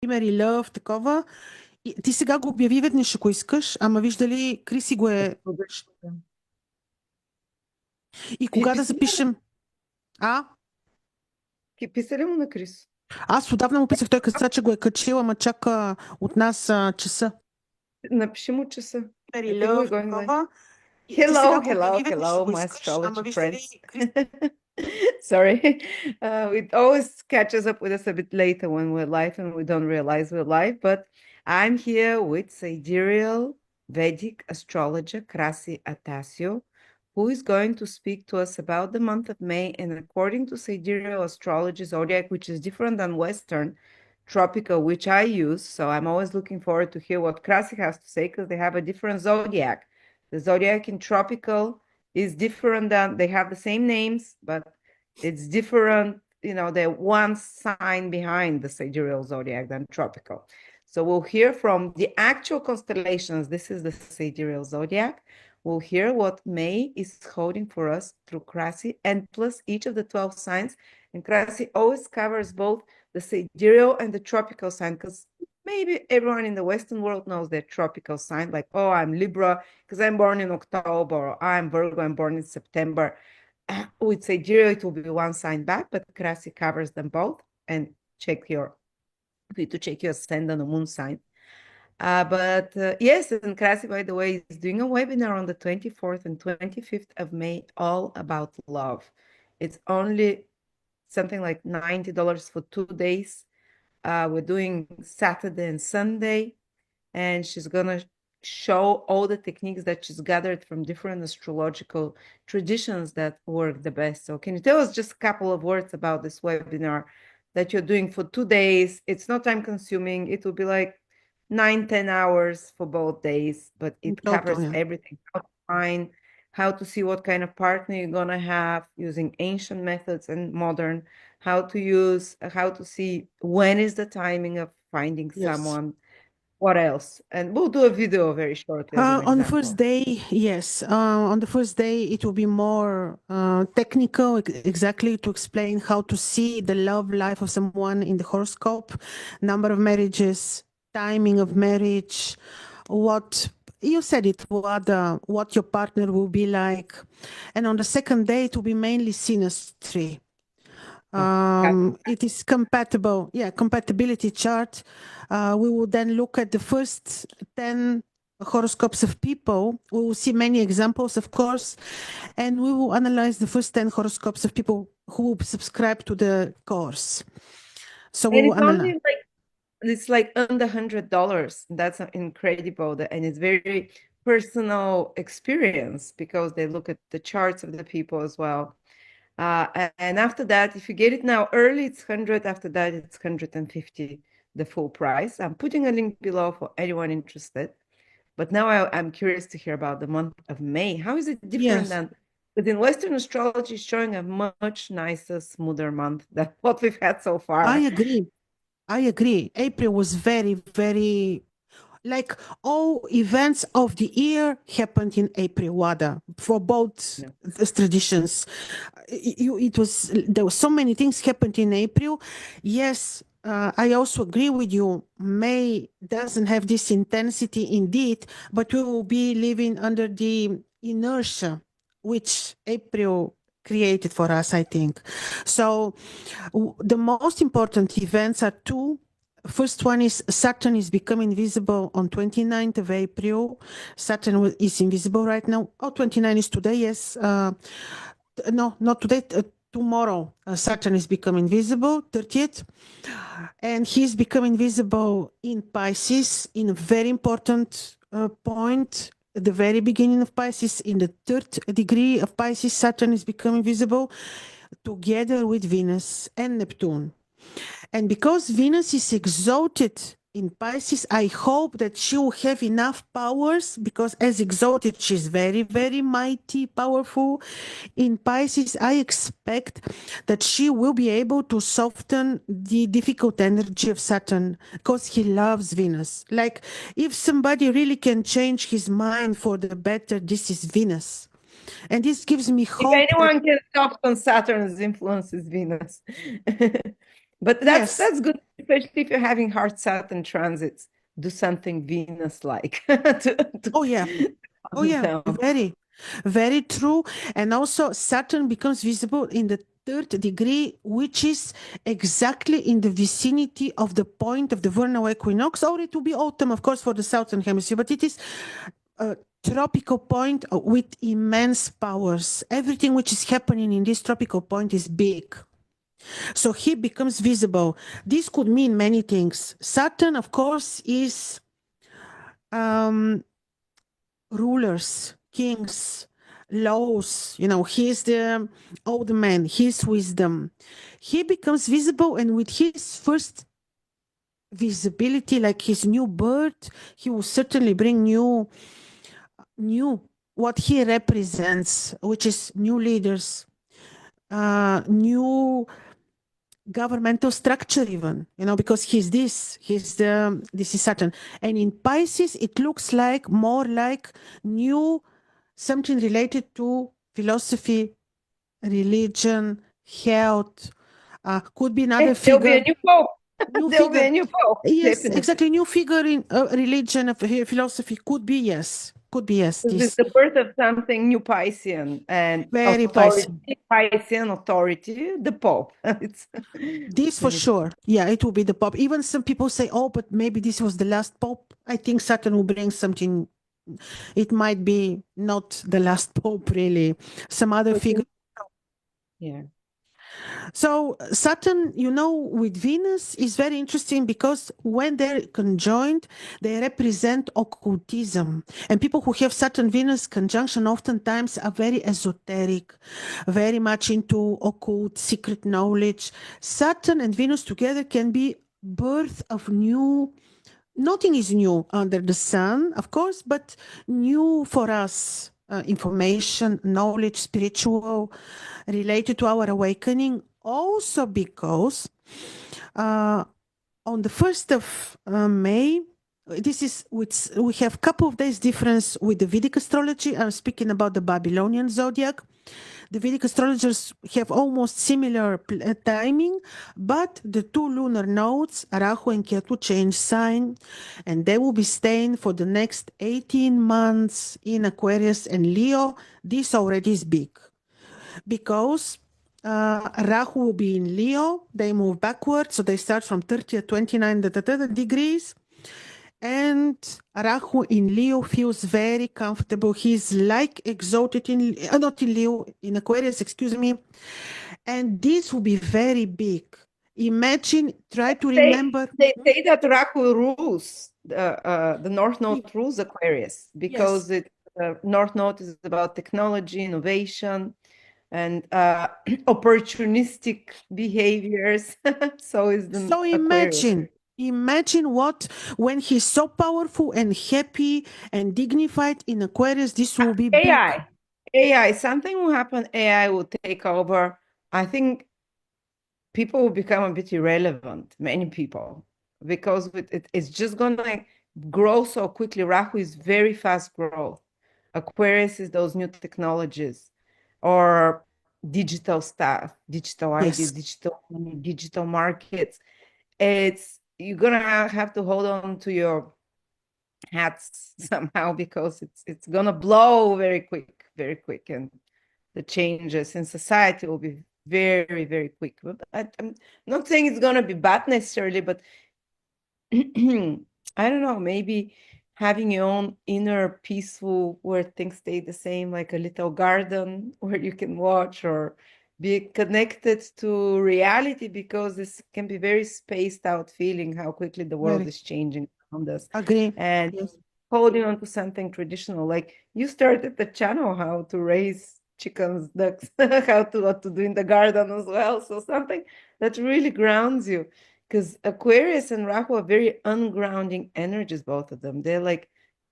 примери Love, такова. И ти сега го обяви веднъж, ако искаш, ама виж дали Криси го е... И кога да запишем... А? Писа ли му на Крис? Аз отдавна му писах, той каза, че го е качил, ама чака от нас часа. Напиши му часа. Примери I think we're Love, going live. такова. И ти сега го обяви веднъж, Hello, ако my искаш, ама astrology виж дали friends. Криси... Sorry. It always catches up with us a bit later when we're live and we don't realize we're live. But I'm here with Sidereal Vedic astrologer Krasi Attasio, who is going to speak to us about the month of May. And according to Sidereal Astrology Zodiac, which is different than Western tropical, which I use. So I'm always looking forward to hear what Krasi has to say because they have a different zodiac. The zodiac in tropical is different than, they have the same names, but it's different, you know, they're one sign behind the sidereal zodiac than tropical. So we'll hear from the actual constellations. This is the sidereal zodiac. We'll hear what May is holding for us through Krasi and plus each of the 12 signs. And Krasi always covers both the sidereal and the tropical sign because maybe everyone in the Western world knows their tropical sign, like, oh, I'm Libra because I'm born in October, or I'm Virgo, I'm born in September. With Sidereal, it will be one sign back, but Krasi covers them both and check your, to check your ascendant or moon sign. But yes, and Krasi, by the way, is doing a webinar on the 24th and 25th of May, all about love. It's only something like $90 for 2 days. We're doing Saturday and Sunday, and she's gonna show all the techniques that she's gathered from different astrological traditions that work the best. So can you tell us just a couple of words about this webinar that you're doing for 2 days? It's not time consuming. It will be like 9-10 hours for both days, but it covers everything. How to find, how to see what kind of partner you're gonna have using ancient methods and modern, how to use, how to see when is the timing of finding someone. What else? And we'll do a video very shortly as an On the example. first day, yes. On the first day, it will be more technical, exactly to explain how to see the love life of someone in the horoscope, number of marriages, timing of marriage, what you said it, what your partner will be like. And on the second day, it will be mainly synastry. It is compatible, compatibility chart. We will then look at the first 10 horoscopes of people. We will see many examples, of course, and we will analyze the first 10 horoscopes of people who subscribe to the course. So we will analyze. It's like under $100. That's incredible, and it's very personal experience because they look at the charts of the people as well. And after that, if you get it now early, it's 100. After that, it's 150, the full price. I'm putting a link below for anyone interested. But now I'm curious to hear about the month of May. How is it different than within Western astrology, showing a much nicer, smoother month than what we've had so far? I agree. April was very, very, like all events of the year happened in April, Wada, for both traditions. There were so many things happened in April. Yes, I also agree with you. May doesn't have this intensity indeed, but we will be living under the inertia which April created for us, I think. So the most important events are two. First one is Saturn is becoming visible on 29th of April. Saturn is invisible right now. 29 is today, yes. No, not today. Tomorrow, Saturn is becoming visible, 30th. And he's becoming visible in Pisces in a very important point. At the very beginning of Pisces, in the 3rd degree of Pisces, Saturn is becoming visible together with Venus and Neptune. And because Venus is exalted in Pisces, I hope that she will have enough powers, because as exalted, she's very, very mighty, powerful. In Pisces, I expect that she will be able to soften the difficult energy of Saturn, because he loves Venus. Like, if somebody really can change his mind for the better, this is Venus. And this gives me hope. If anyone can soften Saturn's influence, is Venus. But Yes. that's good, especially if you're having hard Saturn transits. Do something Venus-like to Oh yeah. Oh calm yeah. down. Very, very true. And also Saturn becomes visible in the third degree, which is exactly in the vicinity of the point of the vernal equinox, or it will be autumn, of course, for the southern hemisphere, but it is a tropical point with immense powers. Everything which is happening in this tropical point is big. So he becomes visible. This could mean many things. Saturn, of course, is um, rulers, kings, laws. He's the old man, his wisdom. He becomes visible, and with his first visibility, like his new birth, he will certainly bring new what he represents, which is new leaders, new governmental structure, even, because this is Saturn. And in Pisces it looks like more like new, something related to philosophy, religion, health. Could be another There'll be a figure. new pope. New There'll be figure. a new pope, Yes, definitely. exactly. New figure in religion, of philosophy. Could be yes. Could be yes. This is This the birth of something new Piscean and very authority, Pisces. Piscean authority, the Pope. It's This for definitely. sure. Yeah, it will be the Pope. Even some people say, oh, but maybe this was the last Pope. I think Saturn will bring something. It might be not the last Pope, really. Some other figure. Yeah. So Saturn, with Venus is very interesting because when they're conjoined, they represent occultism. And people who have Saturn-Venus conjunction oftentimes are very esoteric, very much into occult, secret knowledge. Saturn and Venus together can be birth of new. Nothing is new under the sun, of course, but new for us. Information, knowledge, spiritual, related to our awakening, also because uh, on the 1st of May, we have a couple of days difference with the Vedic astrology. I'm speaking about the Babylonian zodiac. The Vedic astrologers have almost similar timing, but the two lunar nodes, Rahu and Ketu, change sign, and they will be staying for the next 18 months in Aquarius and Leo. This already is big because Rahu will be in Leo. They move backwards, so they start from 30 at 29 degrees. And Rahu in Leo feels very comfortable. He's like exalted not in Leo, in Aquarius, excuse me. And this will be very big. Imagine, try to remember. They say that Rahu rules the North Node Ye- rules Aquarius Yes. because North Node is about technology, innovation, and opportunistic behaviors. So is the So Aquarius. imagine what, when he's so powerful and happy and dignified in Aquarius, this will be big. AI, something will happen. AI will take over. I think people will become a bit irrelevant, many people, because it's just gonna grow so quickly. Rahu is very fast growth. Aquarius is those new technologies or digital stuff, digital ideas, Yes. digital markets. It's you're gonna have to hold on to your hats somehow because it's gonna blow very quick, and the changes in society will be very, very quick. But I'm not saying it's gonna be bad necessarily, but I don't know, maybe having your own inner peaceful where things stay the same, like a little garden where you can watch or be connected to reality, because this can be very spaced out feeling how quickly the world Very is changing around us. agree. And Yes. holding on to something traditional, like you started the channel how to raise chickens, ducks, how to what to do in the garden as well. So something that really grounds you, because Aquarius and Rahu are very ungrounding energies, both of them. They're like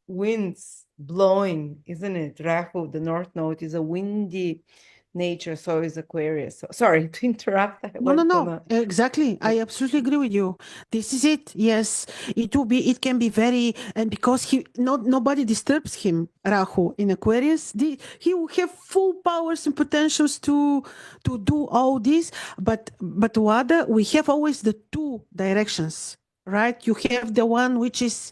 winds blowing, isn't it? Rahu, the North Node, is a windy, nature, so is Aquarius. So, sorry to interrupt. I No, no, went on no. a Exactly. I absolutely agree with you. This is it. Yes. It can be very, and because nobody disturbs him, Rahu in Aquarius, he will have full powers and potentials to do all this. But Wada, we have always the two directions, right? You have the one which is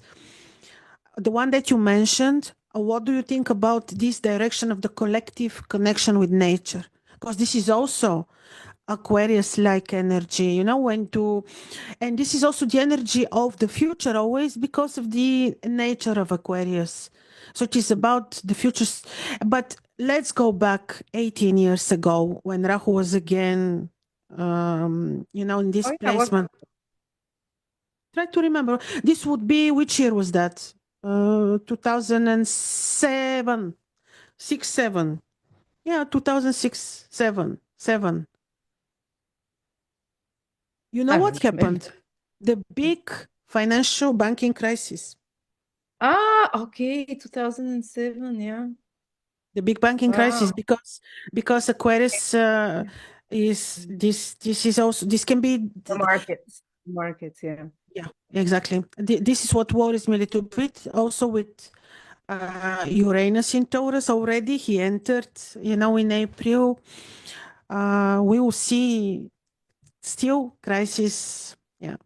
the one that you mentioned. What do you think about this direction of the collective connection with nature? Because this is also Aquarius like energy, and this is also the energy of the future always because of the nature of Aquarius. So it is about the future. But let's go back 18 years ago when Rahu was again, in this oh yeah, what placement. Try to remember. This would be, which year was that? 2007, 6, 7. Yeah, 2006, 7, 7. You know I what don't remember. happened? The big financial banking crisis. Okay, 2007, yeah. The big banking crisis Wow. because Aquarius is this is also this can be The markets. Markets, yeah. yeah, exactly. This is what worries me a little bit also with Uranus in Taurus already. He entered, in April. We will see still crisis. Yeah,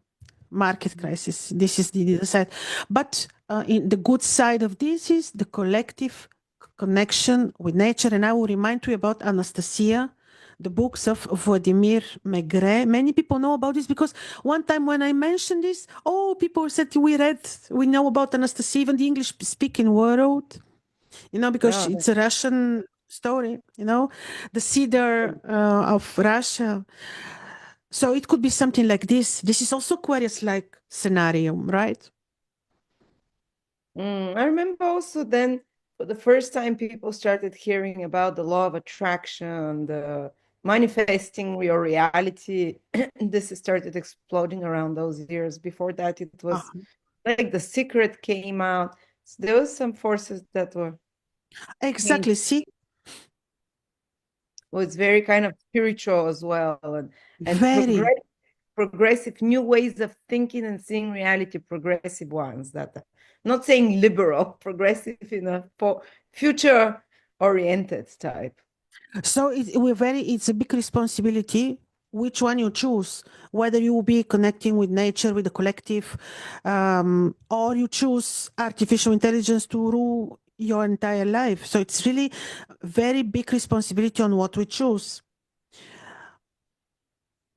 market crisis. This is the other side. But in the good side of this is the collective connection with nature. And I will remind you about Anastasia, the books of Vladimir Maigret. Many people know about this because one time when I mentioned this, people said we know about Anastasia, even the English speaking world, because Oh, it's a Russian story, the cedar of Russia. So it could be something like this. This is also Aquarius-like scenario, right? I remember also then for the first time people started hearing about the law of attraction, the manifesting your reality. This started exploding around those years. Before that, it was like The Secret came out. So there was some forces that were Exactly. See, was very kind of spiritual as well, and very. progressive new ways of thinking and seeing reality, progressive ones that not saying liberal, progressive in a future oriented type. So it's a big responsibility which one you choose, whether you will be connecting with nature, with the collective, or you choose artificial intelligence to rule your entire life. So it's really very big responsibility on what we choose.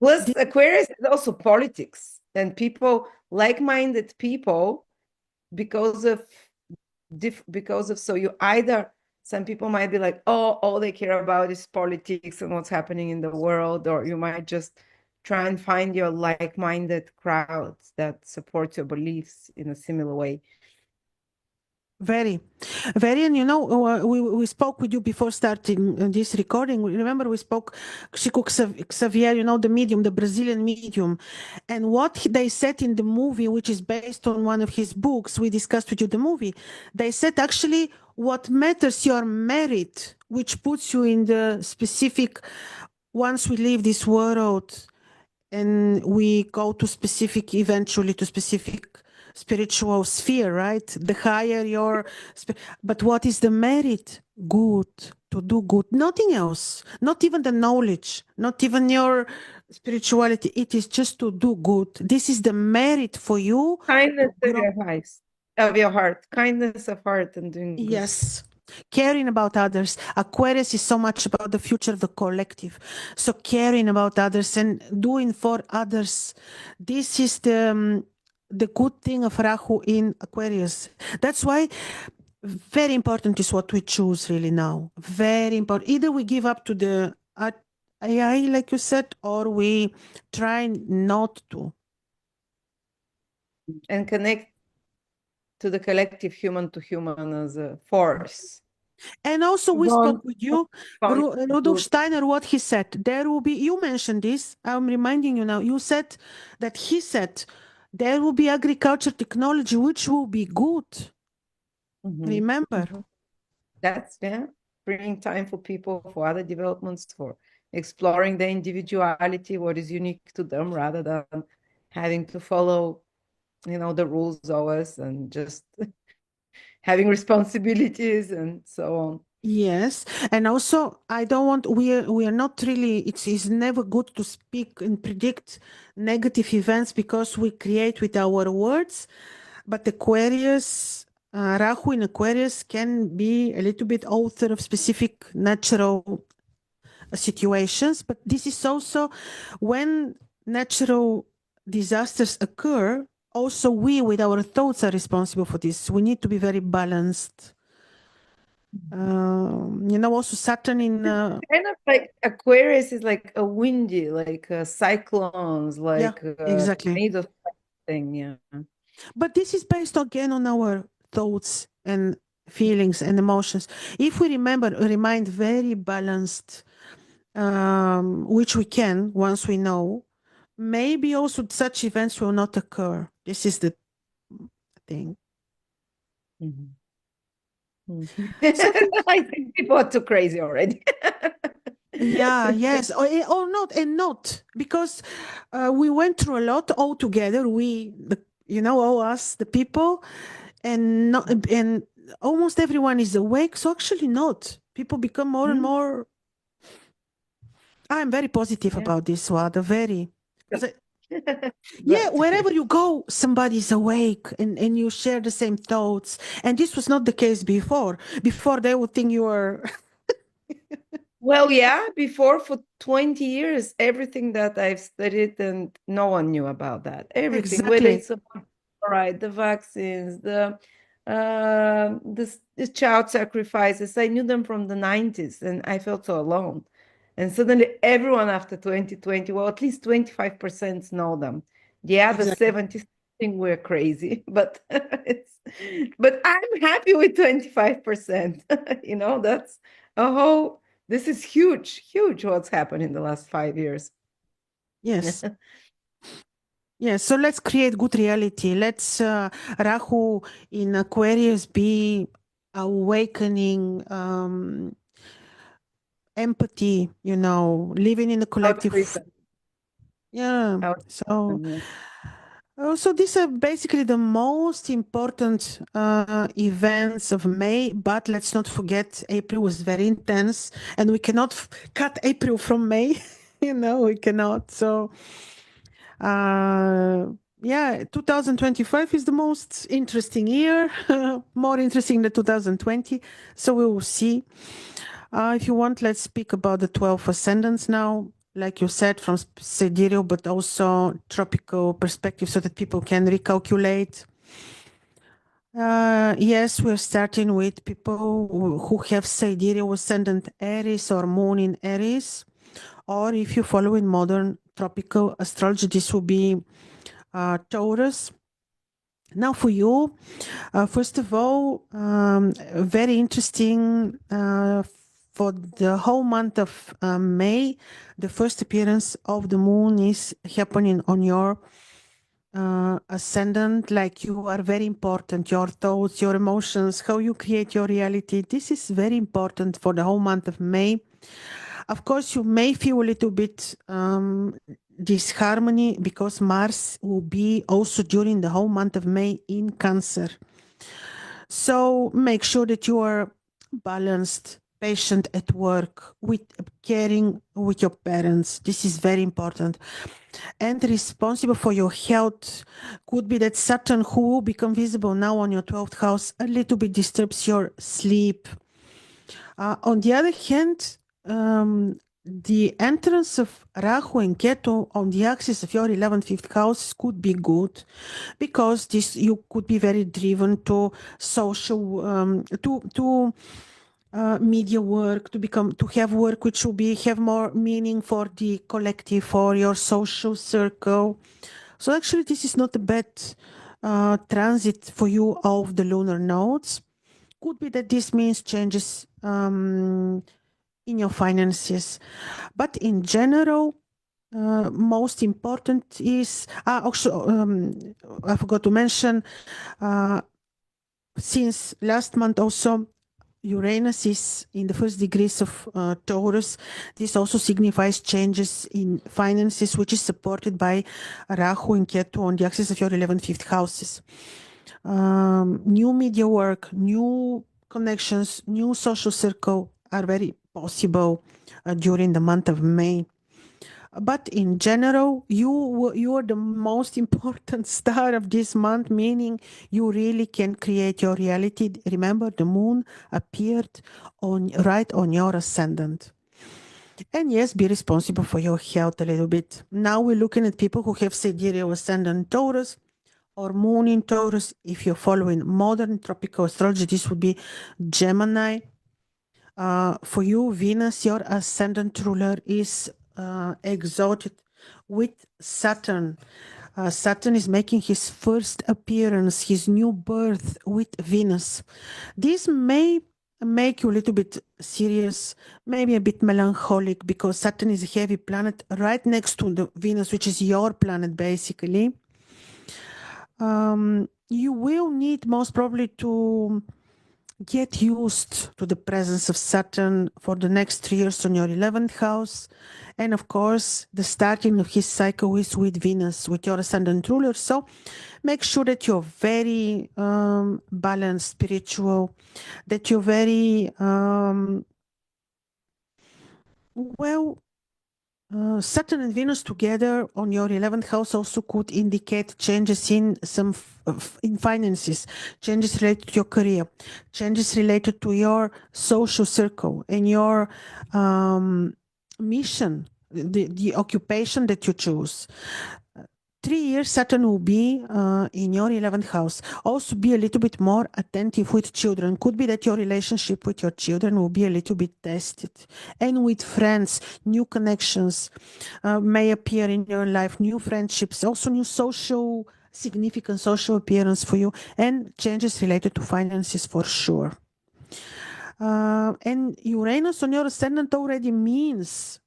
Plus, Aquarius is also politics and people, like-minded people, because of so you either some people might be like, oh, all they care about is politics and what's happening in the world, or you might just try and find your like-minded crowds that support your beliefs in a similar way. Very, very, and we spoke with you before starting this recording. Remember, we spoke Chico Xavier, the medium, the Brazilian medium, and what they said in the movie, which is based on one of his books. We discussed with you the movie. They said actually what matters your merit, which puts you in the specific. Once we leave this world, and we go to eventually to specific spiritual sphere, right? The higher your, but what is the merit? Good, to do good, nothing else, not even the knowledge, not even your spirituality. It is just to do good. This is the merit for you Kindness to of grow. your eyes, of your heart, kindness of heart, and doing good. Yes. Caring about others. Aquarius is so much about the future of the collective. So caring about others and doing for others. This is the good thing of Rahu in Aquarius. That's why very important is what we choose really now. Very important. Either we give up to the AI, like you said, or we try not to. And connect to the collective human to human as a force. And also, we spoke with you, Rudolf Good. Steiner, what he said. There will be, you mentioned this, I'm reminding you now. You said that he said there will be agriculture technology which will be good. Remember? That's, yeah. freeing time for people, for other developments, for exploring their individuality, what is unique to them, rather than having to follow, the rules always, and just having responsibilities and so on. Yes, and also I don't want we are not really. It's never good to speak and predict negative events because we create with our words. But Aquarius, Rahu in Aquarius can be a little bit author of specific natural situations. But this is also when natural disasters occur. Also, we with our thoughts are responsible for this. We need to be very balanced. Also Saturn in Kind of like Aquarius is like a windy, like cyclones, yeah, like exactly. tornadoes thing. Yeah. But this is based again on our thoughts and feelings and emotions. If we remind very balanced, which we can once we know, maybe also such events will not occur. This is the thing. Mhm. So I think people are too crazy already. yeah, yes, or not, and not because we went through a lot all together. All us, the people, and not, and almost everyone is awake. So actually, not. People become more and more. I'm very positive Yeah. about this, Wada. Very. 'Cause yeah, But wherever you go, somebody's awake and you share the same thoughts. And this was not the case before. Before they would think you were well, yeah, before for 20 years, everything that I've studied and no one knew about that. Everything, whether exactly, it's about right, the vaccines, the child sacrifices. I knew them from the 90s and I felt so alone. And suddenly everyone after 2020, well, at least 25% know them. The other exactly. 70 think we're crazy, but but I'm happy with 25%. That's a whole this is huge, huge what's happened in the last 5 years. Yes. Yes. So let's create good reality. Let's Rahu in Aquarius be awakening empathy, living in a collective. Altruism. Yeah. So Altruism, yeah. So these are basically the most important events of May, but let's not forget April was very intense, and we cannot cut April from May. We cannot. So, yeah, 2025 is the most interesting year, more interesting than 2020. So we will see. If you want, let's speak about the 12 ascendants now, like you said, from sidereal, but also tropical perspective so that people can recalculate. Yes, we're starting with people who have sidereal ascendant Aries or moon in Aries. Or if you follow in modern tropical astrology, this will be Taurus. Now, for you, first of all, very interesting for the whole month of May, the first appearance of the moon is happening on your ascendant. Like you are very important, your thoughts, your emotions, how you create your reality. This is very important for the whole month of May. Of course, you may feel a little bit disharmony because Mars will be also during the whole month of May in Cancer. So make sure that you are balanced, patient at work, with caring with your parents. This is very important. And responsible for your health. Could be that Saturn, who will become visible now on your 12th house, a little bit disturbs your sleep. On the other hand, the entrance of Rahu and Ketu on the axis of your 11th, 5th house could be good because you could be very driven to social, to media work, to have work which will have more meaning for the collective, for your social circle. So actually, this is not a bad transit for you of the lunar nodes. Could be that this means changes in your finances. But in general, most important is also, I forgot to mention, since last month also, Uranus is in the first degrees of Taurus. This also signifies changes in finances, which is supported by Rahu and Ketu on the axis of your 11th, 5th houses. New media work, new connections, new social circle are very possible during the month of May. But in general, you are the most important star of this month, meaning you really can create your reality. Remember, the moon appeared right on your ascendant. And yes, be responsible for your health a little bit. Now we're looking at people who have sidereal ascendant Taurus or moon in Taurus. If you're following modern tropical astrology, this would be Gemini. For you, Venus, your ascendant ruler, is exalted with Saturn. Saturn is making his first appearance, his new birth with Venus. This may make you a little bit serious, maybe a bit melancholic, because Saturn is a heavy planet right next to the Venus, which is your planet, basically. You will need most probably to get used to the presence of Saturn for the next 3 years on your 11th house. And of course, the starting of his cycle is with Venus, with your ascendant ruler. So make sure that you're very balanced, spiritual, that you're very, Saturn and Venus together on your 11th house also could indicate changes in in finances, changes related to your career, changes related to your social circle and your mission, the occupation that you choose. 3 years, Saturn will be in your 11th house. Also be a little bit more attentive with children. Could be that your relationship with your children will be a little bit tested. And with friends, new connections may appear in your life, new friendships, also new significant social appearance for you, and changes related to finances for sure. And Uranus on your ascendant already means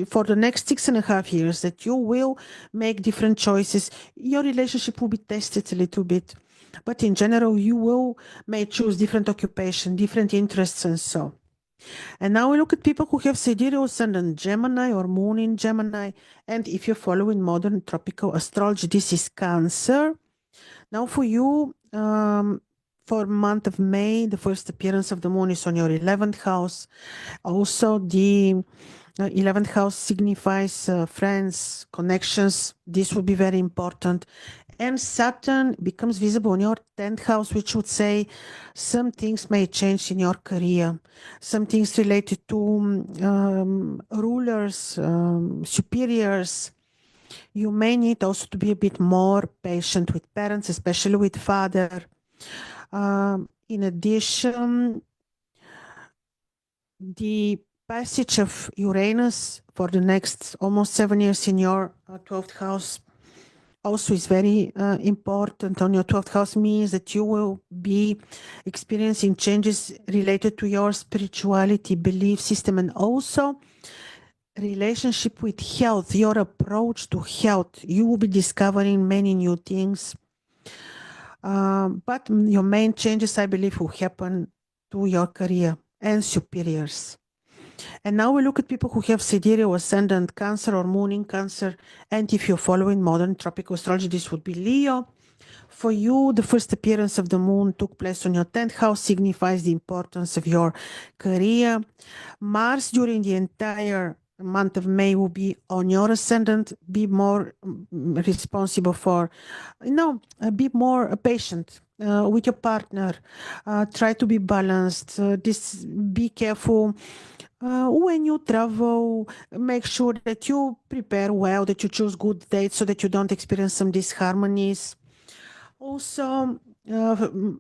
for the next 6.5 years that you will make different choices. Your relationship will be tested a little bit, but in general, you may choose different occupation, different interests, and so. And now we look at people who have sidereal ascendant Gemini or moon in Gemini. And if you're following modern tropical astrology, this is Cancer. Now for you, for month of May, the first appearance of the moon is on your 11th house. Also, the 11th house signifies friends, connections. This will be very important. And Saturn becomes visible in your 10th house, which would say some things may change in your career. Some things related to rulers, superiors. You may need also to be a bit more patient with parents, especially with father. In addition, the passage of Uranus for the next almost 7 years in your 12th house also is very important. On your 12th house means that you will be experiencing changes related to your spirituality, belief system, and also relationship with health, your approach to health. You will be discovering many new things. But your main changes, I believe, will happen to your career and superiors. And now we look at people who have sidereal ascendant Cancer or moon in Cancer. And if you're following modern tropical astrology, this would be Leo. For you, the first appearance of the moon took place on your 10th house, signifies the importance of your career. Mars during the entire month of May will be on your ascendant. Be more responsible for, be more patient with your partner. Try to be balanced. Be careful. When you travel, make sure that you prepare well, that you choose good dates so that you don't experience some disharmonies. Also,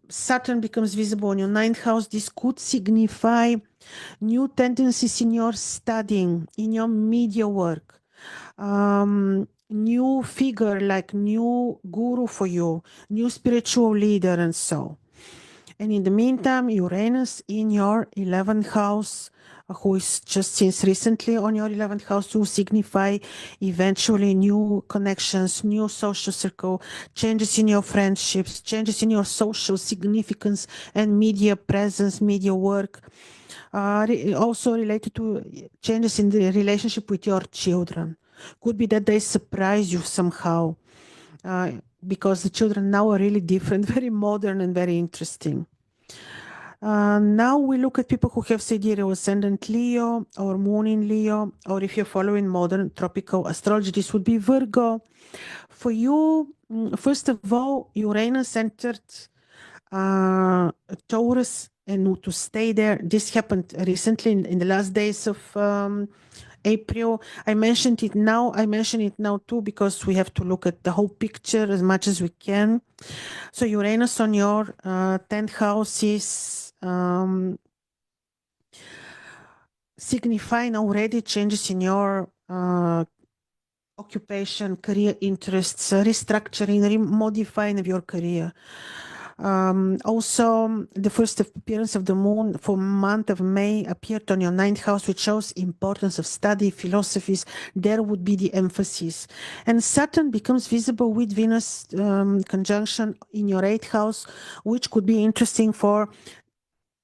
Saturn becomes visible in your 9th house. This could signify new tendencies in your studying, in your media work, new figure, like new guru for you, new spiritual leader, and so. And in the meantime, Uranus in your 11th house who is just since recently on your 11th house, to signify eventually new connections, new social circle, changes in your friendships, changes in your social significance and media presence, media work. Also related to changes in the relationship with your children. Could be that they surprise you somehow, because the children now are really different, very modern and very interesting. Now we look at people who have sidereal ascendant Leo or moon in Leo, or if you're following modern tropical astrology, this would be Virgo. For you, first of all, Uranus entered Taurus, and to stay there. This happened recently in the last days of April. I mention it now too, because we have to look at the whole picture as much as we can. So Uranus on your 10th house is signifying already changes in your occupation, career interests, restructuring, remodifying of your career. Also, the first appearance of the moon for month of May appeared on your 9th house, which shows importance of study, philosophies. There would be the emphasis. And Saturn becomes visible with Venus conjunction in your 8th house, which could be interesting for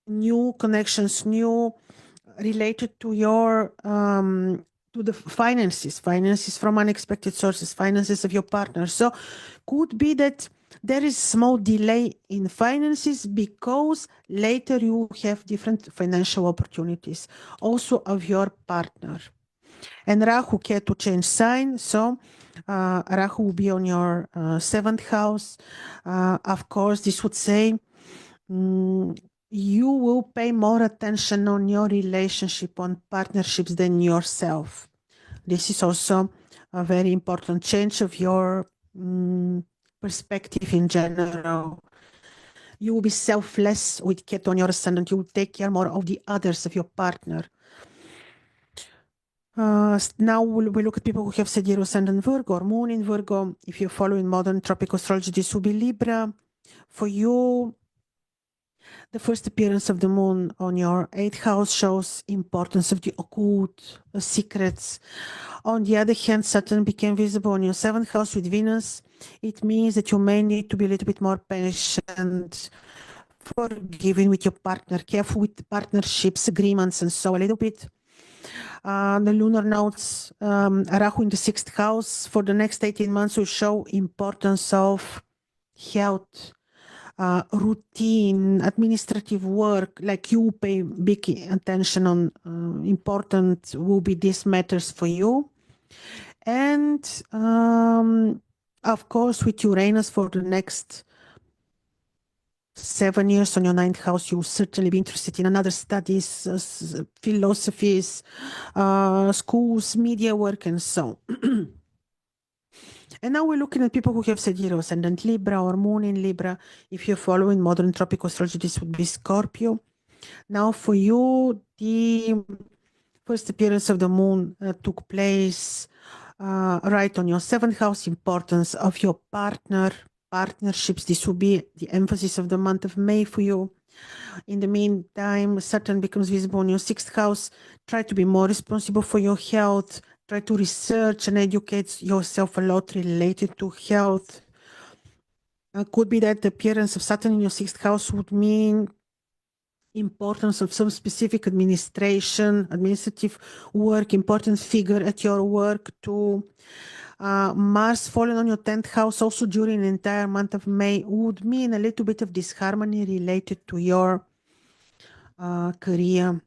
new connections, new related to your to the finances from unexpected sources, finances of your partner. So could be that there is small delay in finances because later you have different financial opportunities also of your partner. And Rahu Ketu change sign, so Rahu will be on your 7th house. Of course, this would say you will pay more attention on your relationship, on partnerships than yourself. This is also a very important change of your perspective in general. You will be selfless with Ketu on your ascendant. You will take care more of the others, of your partner. Now we look at people who have Sidereal ascendant Virgo or moon in Virgo. If you're following modern tropical astrology, this will be Libra. For you, the first appearance of the moon on your 8th house shows importance of the occult, secrets. On the other hand, Saturn became visible on your 7th house with Venus. It means that you may need to be a little bit more patient, forgiving with your partner, careful with partnerships, agreements, and so a little bit. The lunar nodes, Rahu in the 6th house for the next 18 months will show importance of health, routine, administrative work, like you pay big attention on, important will be these matters for you. And of course, with Uranus for the next 7 years on your 9th house, you'll certainly be interested in another studies, philosophies, schools, media work, and so. And now we're looking at people who have Sidereal ascendant Libra or moon in Libra. If you're following modern tropical astrology, this would be Scorpio. Now for you, the first appearance of the moon took place right on your 7th house, importance of your partner, partnerships. This will be the emphasis of the month of May for you. In the meantime, Saturn becomes visible in your 6th house. Try to be more responsible for your health. Try to research and educate yourself a lot related to health. Could be that the appearance of Saturn in your 6th house would mean importance of some specific administrative work, important figure at your work too. Mars falling on your 10th house also during the entire month of May would mean a little bit of disharmony related to your career.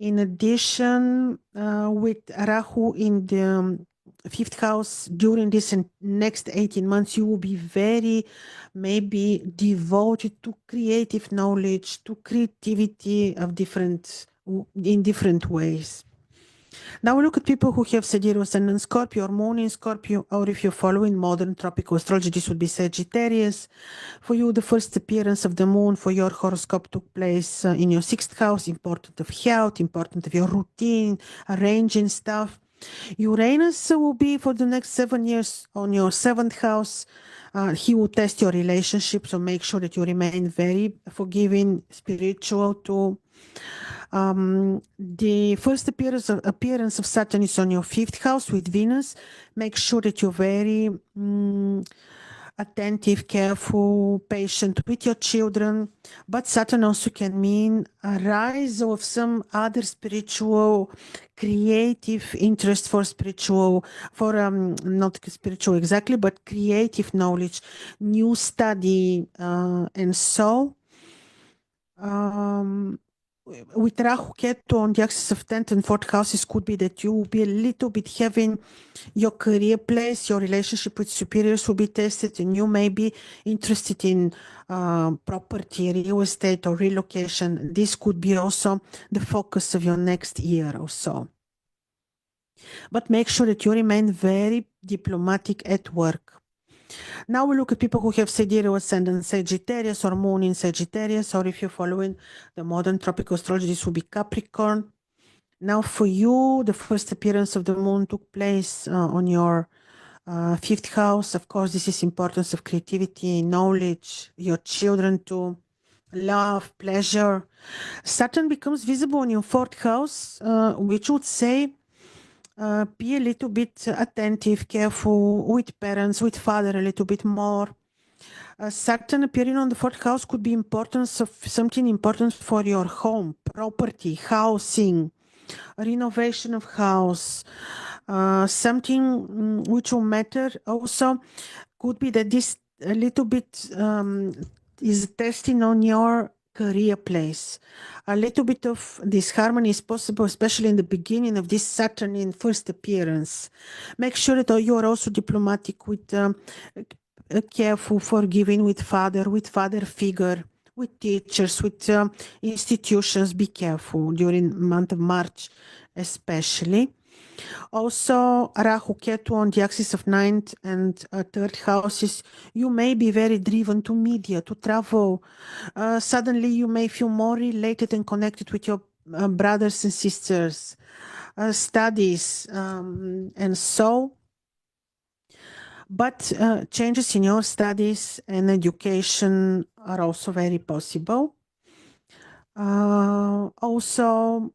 In addition, with Rahu in the 5th house during this next 18 months, you will be very maybe devoted to creative knowledge, to creativity of in different ways. Now we look at people who have Sidereal ascendant Scorpio or moon in Scorpio, or if you're following modern tropical astrology, this would be Sagittarius. For you, the first appearance of the moon for your horoscope took place in your 6th house, important of health, important of your routine, arranging stuff. Uranus will be for the next 7 years on your 7th house. He will test your relationship, so make sure that you remain very forgiving, spiritual too. The first appearance of Saturn is on your 5th house with Venus. Make sure that you're very attentive, careful, patient with your children. But Saturn also can mean a rise of some other spiritual, creative interest for spiritual, for not spiritual exactly, but creative knowledge, new study, and so. With Rahu Ketu on the axis of 10th and 4th houses could be that you will be a little bit having your career place, your relationship with superiors will be tested, and you may be interested in property, real estate, or relocation. This could be also the focus of your next year or so. But make sure that you remain very diplomatic at work. Now we look at people who have sidereal ascendant Sagittarius or moon in Sagittarius, or if you're following the modern tropical astrology, this will be Capricorn. Now for you, the first appearance of the moon took place on your 5th house. Of course, this is importance of creativity, knowledge, your children too, love, pleasure. Saturn becomes visible in your 4th house, which would say be a little bit attentive, careful with parents, with father a little bit more. Saturn appearing on the 4th house could be importance of something important for your home, property, housing, renovation of house, something which will matter. Also, could be that this a little bit is testing on your career place. A little bit of disharmony is possible, especially in the beginning of this Saturn in first appearance. Make sure that you are also diplomatic with careful, forgiving with father figure, with teachers, with institutions. Be careful during month of March, especially. Also, Rahu Ketu on the axis of 9th and 3rd houses, you may be very driven to media, to travel. Suddenly, you may feel more related and connected with your brothers and sisters, studies, and so. But changes in your studies and education are also very possible. Also,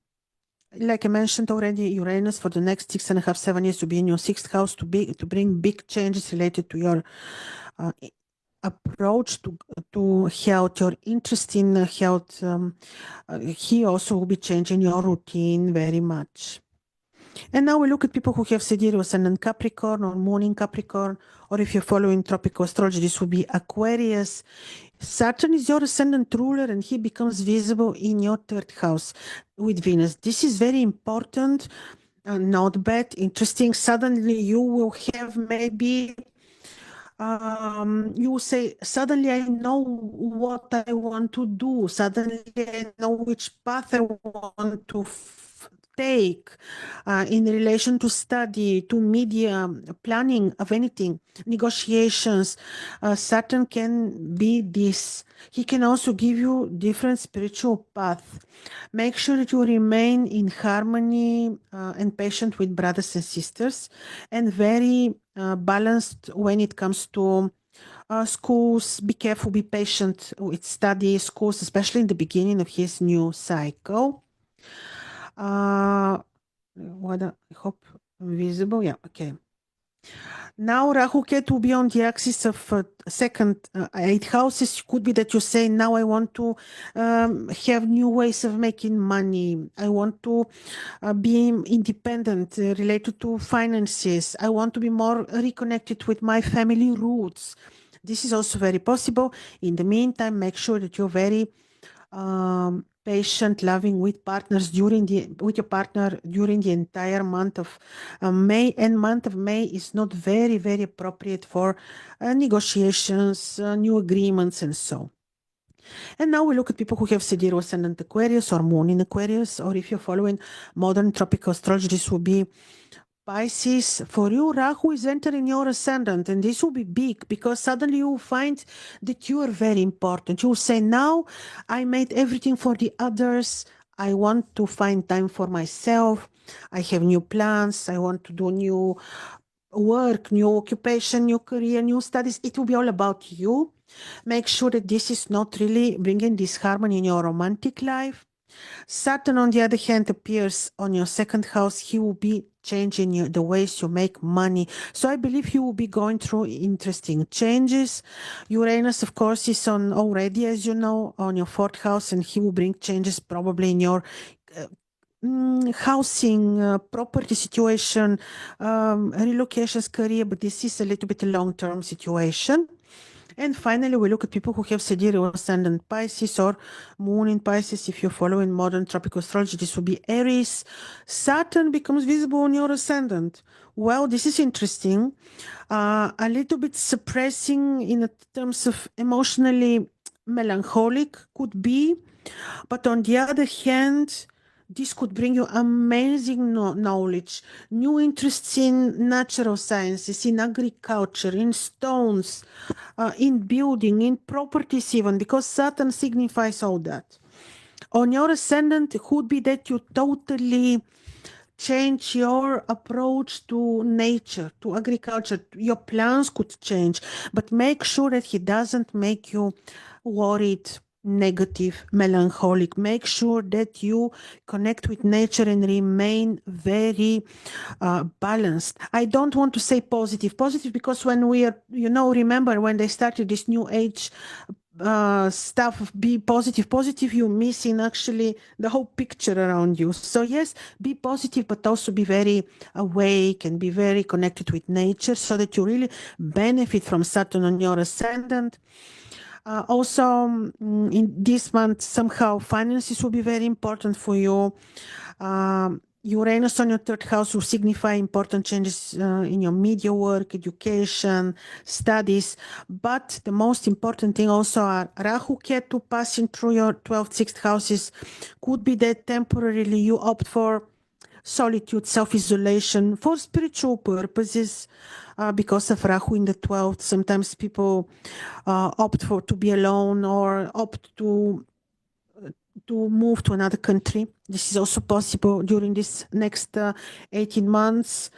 like I mentioned already, Uranus for the next 6.5, 7 years to be in your 6th house to bring big changes related to your approach to health, your interest in health. He also will be changing your routine very much. And now we look at people who have sidereal ascendant Capricorn or moon in Capricorn, or if you're following tropical astrology, this will be Aquarius. Saturn is your ascendant ruler and he becomes visible in your 3rd house with Venus. This is very important, not bad, interesting. Suddenly you will have maybe, you will say, suddenly I know what I want to do. Suddenly I know which path I want to take in relation to study, to media, planning of anything, negotiations. Saturn can be this. He can also give you different spiritual path. Make sure that you remain in harmony and patient with brothers and sisters, and very balanced when it comes to schools. Be careful, be patient with study, schools, especially in the beginning of his new cycle. What I hope visible. Yeah, okay. Now Rahu Ketu will be on the axis of 2nd 8 houses. Could be that you say, now I want to have new ways of making money. I want to be independent related to finances. I want to be more reconnected with my family roots. This is also very possible. In the meantime, make sure that you're very patient, loving with your partner during the entire month of May. And month of May is not very, very appropriate for negotiations, new agreements, and so. And now we look at people who have sidereal ascendant Aquarius or moon in Aquarius, or if you're following modern tropical astrology, this will be Pisces. For you, Rahu is entering your ascendant, and this will be big because suddenly you will find that you are very important. You will say, now I made everything for the others. I want to find time for myself. I have new plans. I want to do new work, new occupation, new career, new studies. It will be all about you. Make sure that this is not really bringing disharmony in your romantic life. Saturn, on the other hand, appears on your second house. He will be changing the ways you make money. So I believe he will be going through interesting changes. Uranus, of course, is on already, as you know, on your fourth house, and he will bring changes probably in your housing, property situation, relocations, career, but this is a little bit a long-term situation. And finally, we look at people who have sidereal ascendant Pisces or moon in Pisces. If you're following modern tropical astrology, this will be Aries. Saturn becomes visible on your ascendant. Well, this is interesting. A little bit suppressing in terms of emotionally melancholic could be. But on the other hand, this could bring you amazing knowledge, new interests in natural sciences, in agriculture, in stones, in building, in properties even, because Saturn signifies all that. On your ascendant, it could be that you totally change your approach to nature, to agriculture. Your plans could change, but make sure that he doesn't make you worried, negative, melancholic. Make sure that you connect with nature and remain very balanced. I don't want to say positive because when we are, remember when they started this new age stuff, be positive, you're missing actually the whole picture around you. So yes, be positive, but also be very awake and be very connected with nature so that you really benefit from Saturn on your ascendant. Also, in this month, somehow finances will be very important for you. Uranus on your third house will signify important changes in your media work, education, studies. But the most important thing also are Rahu, Ketu passing through your 12th, 6th houses. Could be that temporarily you opt for solitude, self-isolation for spiritual purposes because of Rahu in the 12th. Sometimes people opt for to be alone or opt to move to another country. This is also possible during this next 18 months.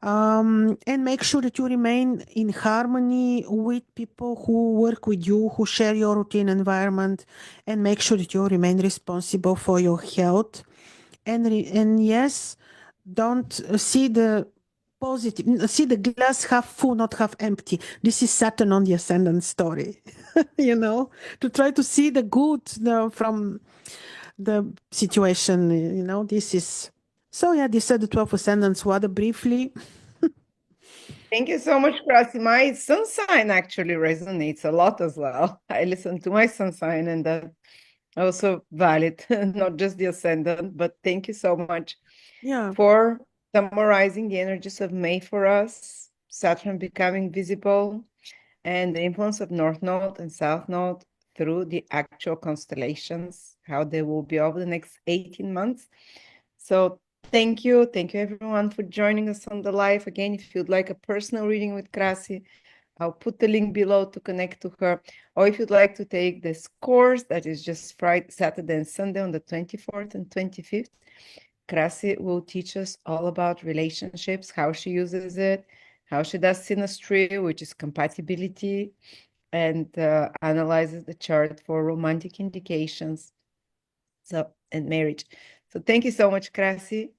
And make sure that you remain in harmony with people who work with you, who share your routine environment, and make sure that you remain responsible for your health. And yes, don't see the positive, see the glass half full, not half empty. This is Saturn on the ascendant story, to try to see the good from the situation, this is. So yeah, these are the 12 ascendants, rather briefly. Thank you so much, Krasi. My sun sign actually resonates a lot as well. I listen to my sun sign, and that also valid, not just the ascendant, but thank you so much for summarizing the energies of May for us, Saturn becoming visible, and the influence of North Node and South Node through the actual constellations, how they will be over the next 18 months. So thank you. Thank you, everyone, for joining us on the live. Again, if you'd like a personal reading with Krasi, I'll put the link below to connect to her. Or if you'd like to take this course that is just Friday, Saturday, and Sunday on the 24th and 25th, Krasi will teach us all about relationships, how she uses it, how she does synastry, which is compatibility, and analyzes the chart for romantic indications and marriage. So thank you so much, Krasi.